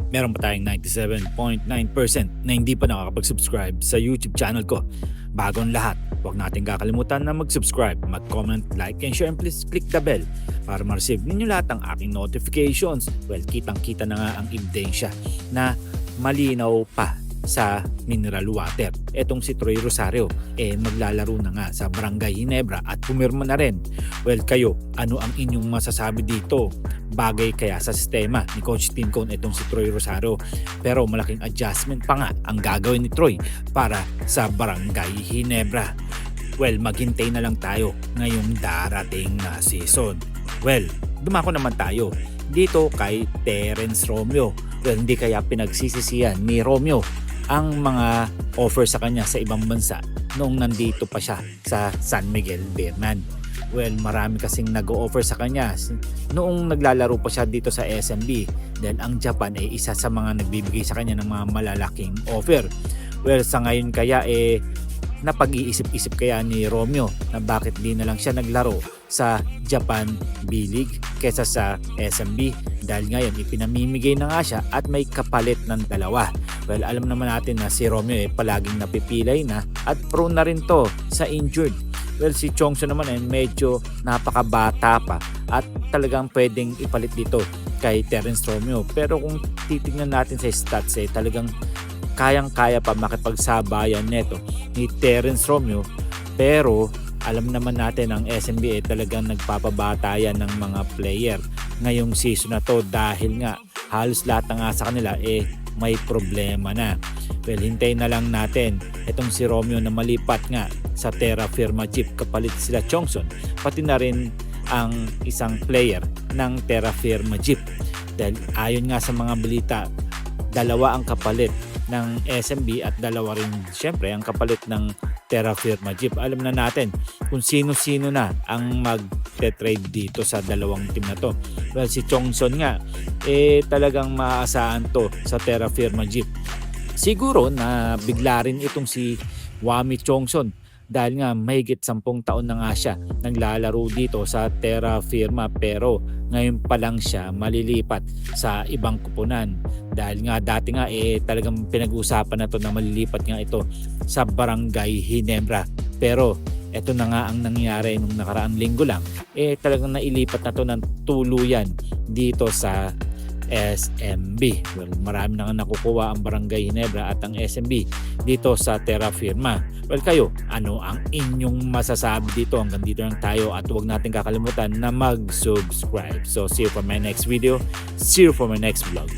meron pa tayong 97.9% na hindi pa nakakapag-subscribe sa YouTube channel ko. Bago ang lahat, huwag natin kakalimutan na mag-subscribe, mag-comment, like, and share, and please click the bell para ma-receive ninyo lahat ng aking notifications. Well, kitang-kita na nga ang ebidensya na malinaw pa sa mineral water. Etong si Troy Rosario maglalaro na nga sa Barangay Ginebra at pumirma na rin. Well, kayo, ano ang inyong masasabi dito? Bagay kaya sa sistema ni Coach Tim Cone itong si Troy Rosario? Pero malaking adjustment pa nga ang gagawin ni Troy para sa Barangay Ginebra. Well, maghintay na lang tayo ngayong darating na season. Well, dumako naman tayo dito kay Terence Romeo. Well, hindi kaya pinagsisisihan ni Romeo ang mga offer sa kanya sa ibang bansa noong nandito pa siya sa San Miguel Beerman. Well, marami kasing nag-o-offer sa kanya noong naglalaro pa siya dito sa SMB dahil ang Japan ay isa sa mga nagbibigay sa kanya ng mga malalaking offer. Well, sa ngayon kaya napag-iisip-isip kaya ni Romeo na bakit di na lang siya naglaro sa Japan B-League kesa sa SMB dahil ngayon ipinamimigay na nga siya at may kapalit ng dalawa. Well, alam naman natin na si Romeo palaging napipilay na at prone na rin to sa injured. Well, si Chongson naman medyo napakabata pa at talagang pwedeng ipalit dito kay Terence Romeo. Pero kung titignan natin sa stats talagang kayang-kaya pa makipagsabayan neto ni Terence Romeo. Pero alam naman natin ang SMB talagang nagpapabata yan ng mga player ngayong season na to dahil nga halos lahat na nga sa kanila may problema na. Well, hintayin na lang natin itong si Romeo na malipat nga sa Terra Firma Jeep kapalit sila Chongson, pati na rin ang isang player ng Terra Firma Jeep. Dahil ayon nga sa mga balita, dalawa ang kapalit ng SMB at dalawa rin syempre ang kapalit ng Terra Firma Jeep. Alam na natin kung sino-sino na ang mag-trade dito sa dalawang team na to. Well, si Chongson nga talagang maaasahan to sa Terra Firma Jeep. Siguro na bigla rin itong si Wami Chongson dahil nga mahigit 10 taon na nga siya naglalaro dito sa Terra Firma pero ngayon pa lang siya malilipat sa ibang kupunan dahil nga dati nga talagang pinag-uusapan na to na malilipat nga ito sa Barangay Ginebra. Pero eto na nga ang nangyari nung nakaraang linggo lang talagang nailipat na to ng tuluyan dito sa SMB. Well, marami na nga nakukuha ang Barangay Ginebra at ang SMB dito sa Terra Firma. Well, kayo, ano ang inyong masasabi dito? Hanggang dito lang tayo at huwag natin kakalimutan na mag-subscribe. So, see you for my next video. See you for my next vlog.